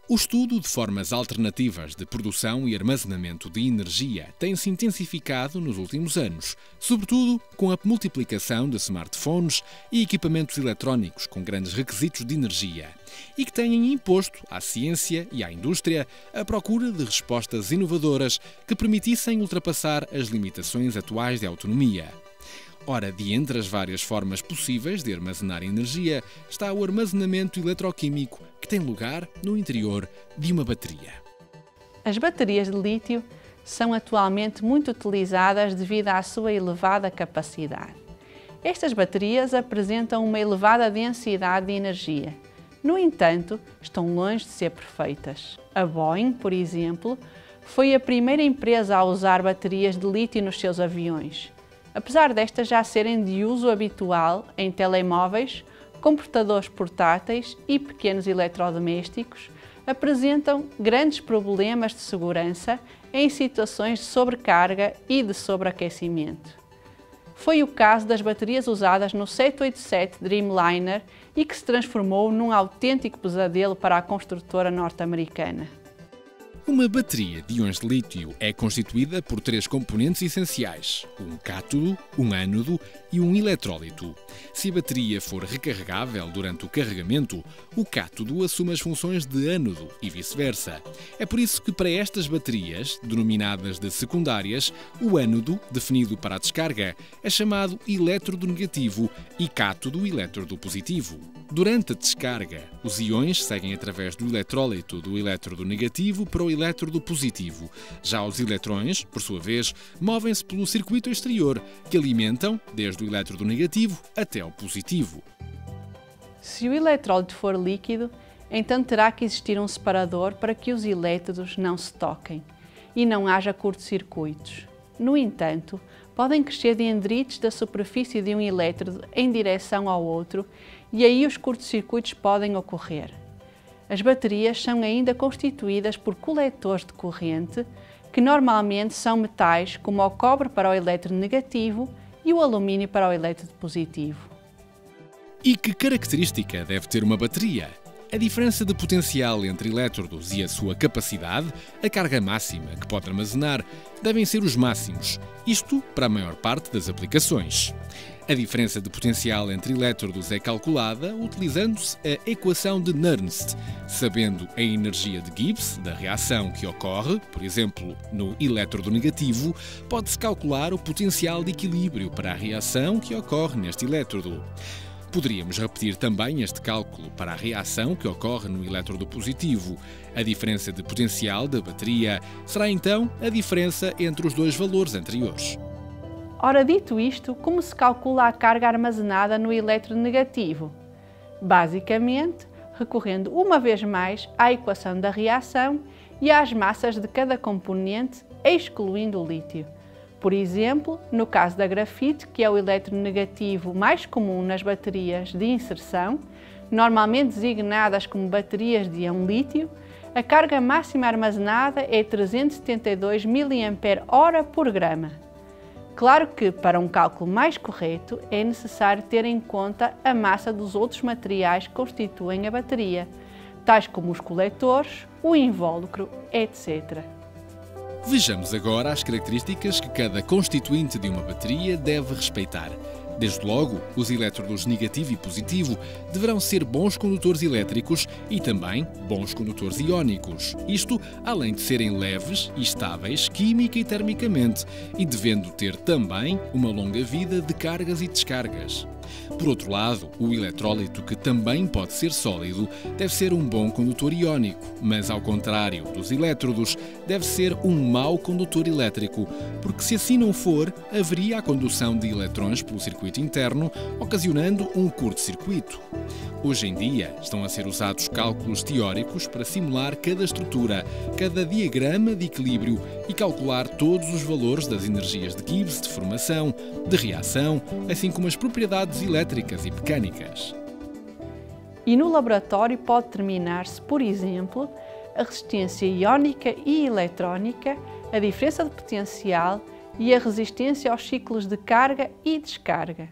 O estudo de formas alternativas de produção e armazenamento de energia tem-se intensificado nos últimos anos, sobretudo com a multiplicação de smartphones e equipamentos eletrónicos com grandes requisitos de energia, e que têm imposto à ciência e à indústria a procura de respostas inovadoras que permitissem ultrapassar as limitações atuais de autonomia. Ora, de entre as várias formas possíveis de armazenar energia, está o armazenamento eletroquímico, que tem lugar no interior de uma bateria. As baterias de lítio são atualmente muito utilizadas devido à sua elevada capacidade. Estas baterias apresentam uma elevada densidade de energia. No entanto, estão longe de ser perfeitas. A Boeing, por exemplo, foi a primeira empresa a usar baterias de lítio nos seus aviões. Apesar destas já serem de uso habitual em telemóveis, computadores portáteis e pequenos eletrodomésticos, apresentam grandes problemas de segurança em situações de sobrecarga e de sobreaquecimento. Foi o caso das baterias usadas no 787 Dreamliner e que se transformou num autêntico pesadelo para a construtora norte-americana. Uma bateria de íons de lítio é constituída por três componentes essenciais: um cátodo, um ânodo e um eletrólito. Se a bateria for recarregável durante o carregamento, o cátodo assume as funções de ânodo e vice-versa. É por isso que para estas baterias, denominadas de secundárias, o ânodo, definido para a descarga, é chamado elétrodo negativo e cátodo elétrodo positivo. Durante a descarga, os íons seguem através do eletrólito do elétrodo negativo para o elétrodo positivo. Já os eletrões, por sua vez, movem-se pelo circuito exterior, que alimentam desde o elétrodo negativo até o positivo. Se o eletrólito for líquido, então terá que existir um separador para que os elétrodos não se toquem e não haja curto-circuitos. No entanto, podem crescer dendritos da superfície de um elétrodo em direção ao outro e aí os curtos-circuitos podem ocorrer. As baterias são ainda constituídas por coletores de corrente, que normalmente são metais como o cobre para o elétrodo negativo e o alumínio para o elétrodo positivo. E que característica deve ter uma bateria? A diferença de potencial entre elétrodos e a sua capacidade, a carga máxima que pode armazenar, devem ser os máximos, isto para a maior parte das aplicações. A diferença de potencial entre elétrodos é calculada utilizando-se a equação de Nernst. Sabendo a energia de Gibbs da reação que ocorre, por exemplo, no elétrodo negativo, pode-se calcular o potencial de equilíbrio para a reação que ocorre neste elétrodo. Poderíamos repetir também este cálculo para a reação que ocorre no elétrodo positivo. A diferença de potencial da bateria será então a diferença entre os dois valores anteriores. Ora, dito isto, como se calcula a carga armazenada no elétrodo negativo? Basicamente, recorrendo uma vez mais à equação da reação e às massas de cada componente, excluindo o lítio. Por exemplo, no caso da grafite, que é o elétrodo negativo mais comum nas baterias de inserção, normalmente designadas como baterias de íon lítio, a carga máxima armazenada é 372 mAh por grama. Claro que, para um cálculo mais correto, é necessário ter em conta a massa dos outros materiais que constituem a bateria, tais como os coletores, o invólucro, etc. Vejamos agora as características que cada constituinte de uma bateria deve respeitar. Desde logo, os elétrodos negativo e positivo deverão ser bons condutores elétricos e também bons condutores iónicos. Isto, além de serem leves e estáveis química e termicamente, e devendo ter também uma longa vida de cargas e descargas. Por outro lado, o eletrólito, que também pode ser sólido, deve ser um bom condutor iónico, mas ao contrário dos elétrodos, deve ser um mau condutor elétrico, porque se assim não for, haveria a condução de eletrões pelo circuito interno, ocasionando um curto-circuito. Hoje em dia, estão a ser usados cálculos teóricos para simular cada estrutura, cada diagrama de equilíbrio e calcular todos os valores das energias de Gibbs de formação, de reação, assim como as propriedades elétricas e mecânicas. E no laboratório pode determinar-se, por exemplo, a resistência iónica e eletrónica, a diferença de potencial e a resistência aos ciclos de carga e descarga.